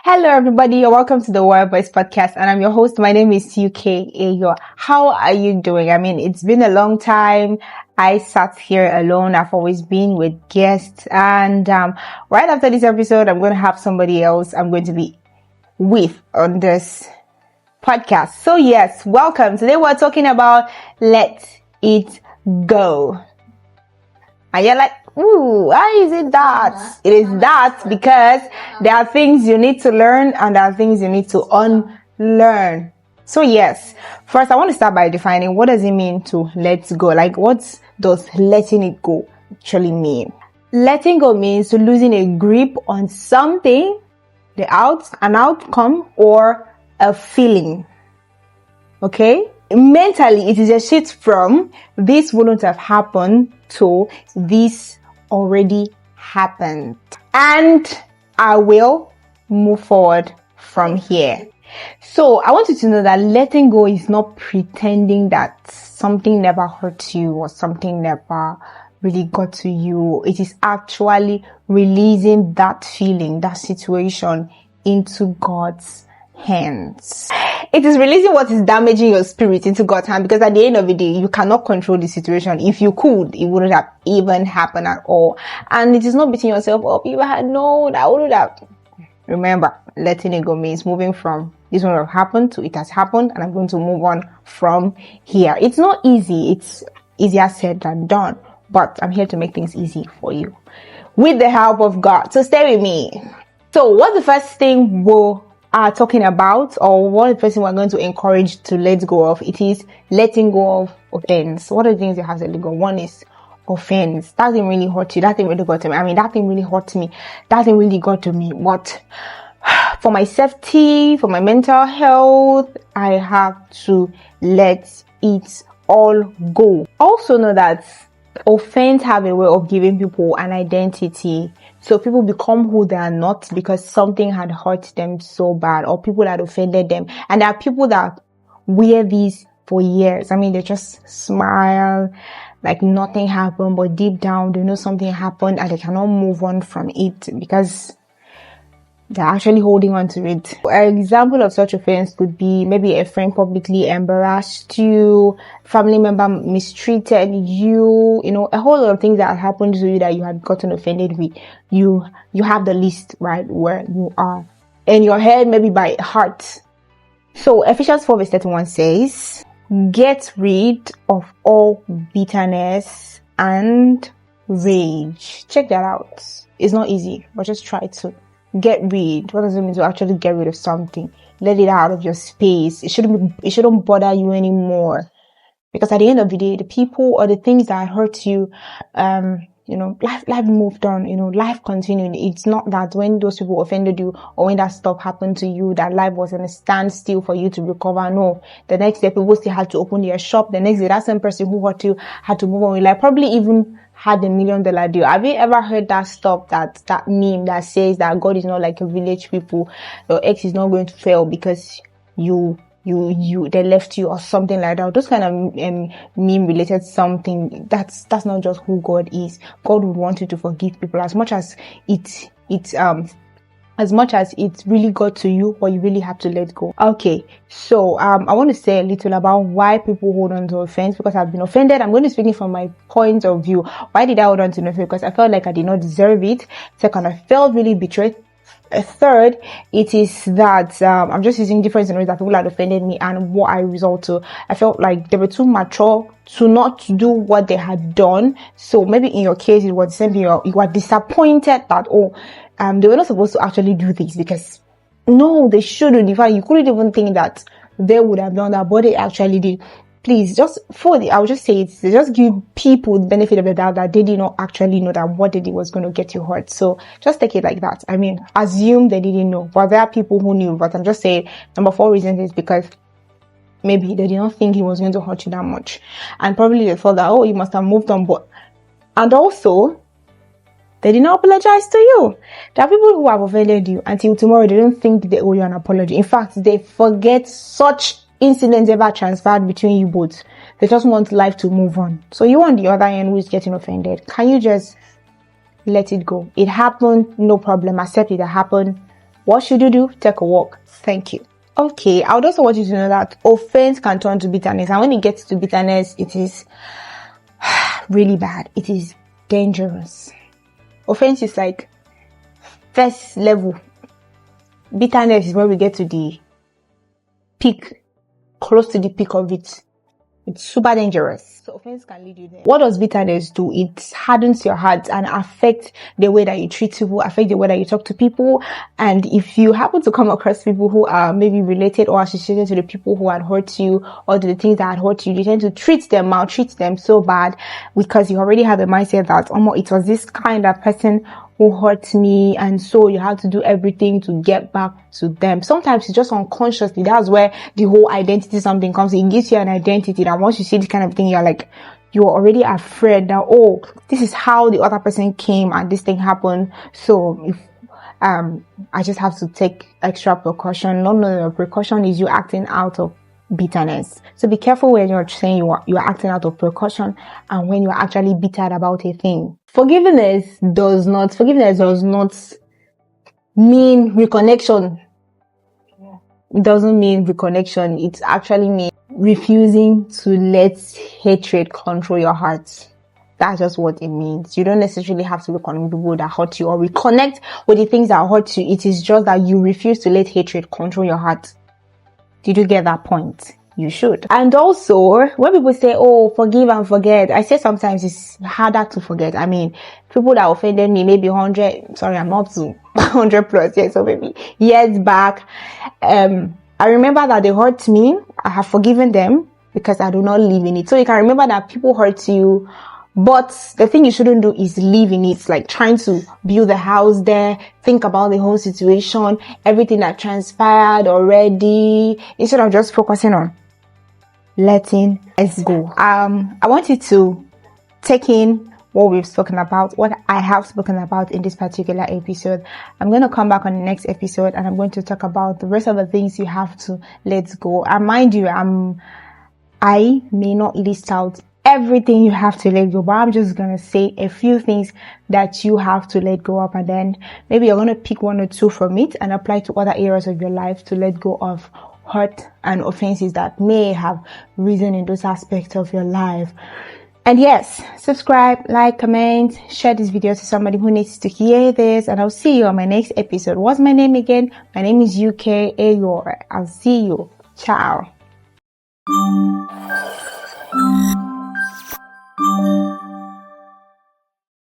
Hello, everybody. You're welcome to the Wild Boys podcast, and I'm your host. My name is UK Ayo. How are you doing? I mean, it's been a long time. I sat here alone. I've always been with guests, and right after this episode, I'm going to have somebody else I'm going to be with on this podcast. So yes, welcome. Today we're talking about let it go. And you're like, ooh, why is it that? It is that because there are things you need to learn and there are things you need to unlearn. So yes, first I want to start by defining what does it mean to let go? Like, what does letting it go actually mean? Letting go means to losing a grip on something, an outcome or a feeling. Okay? Mentally, it is a shift from this wouldn't have happened to this already happened. And I will move forward from here. So I want you to know that letting go is not pretending that something never hurt you or something never really got to you. It is actually releasing that feeling, that situation into God's hands. It is releasing what is damaging your spirit into God's hand, because at the end of the day, you cannot control the situation. If you could, it wouldn't have even happened at all. And it is not beating yourself up. If I had known, I wouldn't have. Remember, letting it go means moving from this one have happened to it has happened, and I'm going to move on from here. It's not easy. It's easier said than done, but I'm here to make things easy for you with the help of God. So stay with me. So what's the first thing we'll are talking about, or what the person we're going to encourage to let go of? It is letting go of offense. What are the things you have to let go? One is offense. That thing really hurt you. That thing really got to me. I mean, that thing really hurt me. That thing really got to me. But for my safety, for my mental health, I have to let it all go. Also know that offense have a way of giving people an identity. So people become who they are not because something had hurt them so bad, or people that offended them. And there are people that wear these for years. I mean, they just smile like nothing happened, but deep down they know something happened and they cannot move on from it because they're actually holding on to it. An example of such offense could be maybe a friend publicly embarrassed you, family member mistreated you, a whole lot of things that happened to you that you had gotten offended with. You have the list right where you are in your head, maybe by heart. So Ephesians 4:31 says, get rid of all bitterness and rage. Check that out. It's not easy, but just try to. Get rid. What does it mean to actually get rid of something? Let it out of your space. It shouldn't bother you anymore. Because at the end of the day, the people or the things that hurt you, life moved on, life continued. It's not that when those people offended you or when that stuff happened to you, that life was in a standstill for you to recover. No. The next day, people still had to open their shop. The next day, that same person who hurt you had to move on with life. Probably even had $1 million deal. Have you ever heard that stuff, that meme that says that God is not like a village people? Your ex is not going to fail because they left you or something like that. Those kind of meme related something. That's not just who God is. God would want you to forgive people as much as it really got to you, or you really have to let go. Okay, so I want to say a little about why people hold on to offense, because I've been offended. I'm going to speak from my point of view. Why did I hold on to offense? Because I felt like I did not deserve it. Second, I felt really betrayed. Third, it is that I'm just using different scenarios that people had offended me, and what I result to. I felt like they were too mature to not do what they had done. So maybe in your case, it was the same thing. You were disappointed that they were not supposed to actually do this, because no, they shouldn't. In fact, you couldn't even think that they would have done that, but they actually did. Please, I would just say it. Just give people the benefit of the doubt that they did not actually know that what they did was going to get you hurt. So just take it like that. I mean, assume they didn't know, but there are people who knew. But I'm just saying, number 4 reason is because maybe they did not think it was going to hurt you that much, and probably they thought that you must have moved on. And also, they did not apologize to you. There are people who have offended you until tomorrow. They don't think they owe you an apology. In fact, they forget such incidents ever transpired between you both. They just want life to move on. So you on the other end who is getting offended, can you just let it go? It happened, no problem. Accept it happened. What should you do? Take a walk. Thank you. Okay, I would also want you to know that offense can turn to bitterness, and when it gets to bitterness, it is really bad. It is dangerous. Offense is like first level. Bitterness is when we get to the peak, close to the peak of it. It's super dangerous. So offense can lead you there. What does bitterness do? It hardens your heart and affects the way that you treat people, affect the way that you talk to people. And if you happen to come across people who are maybe related or associated to the people who had hurt you or to the things that had hurt you, you tend to maltreat them so bad because you already have the mindset that, it was this kind of person who hurt me, and so you have to do everything to get back to them. Sometimes it's just unconsciously. That's where the whole identity something comes. It gives you an identity that once you see this kind of thing, you're already afraid that, this is how the other person came and this thing happened. So if I just have to take extra precaution. No, precaution is you acting out of bitterness. So be careful when you're saying you're acting out of precaution and when you're actually bitter about a thing. Forgiveness does not mean reconnection. It doesn't mean reconnection. It actually means refusing to let hatred control your heart. That's just what it means. You don't necessarily have to reconnect with people that hurt you or reconnect with the things that hurt you. It is just that you refuse to let hatred control your heart. Did you get that point? You should. And also, when people say, forgive and forget, I say sometimes it's harder to forget. I mean, people that offended me maybe 100, sorry, I'm up to 100 plus years, so maybe years back. I remember that they hurt me. I have forgiven them because I do not live in it. So you can remember that people hurt you, but the thing you shouldn't do is live in it, like trying to build a house there, think about the whole situation, everything that transpired already, instead of just focusing on letting it go. I want you to take in what we've spoken about, what I have spoken about in this particular episode. I'm going to come back on the next episode and I'm going to talk about the rest of the things you have to let go. And mind you, I may not list out everything you have to let go, but I'm just going to say a few things that you have to let go of, and then maybe you're going to pick one or two from it and apply to other areas of your life to let go of hurt and offenses that may have risen in those aspects of your life. And yes, subscribe, like, comment, share this video to somebody who needs to hear this, and I'll see you on my next episode. What's my name again? My name is UK Ayor. I'll see you. Ciao.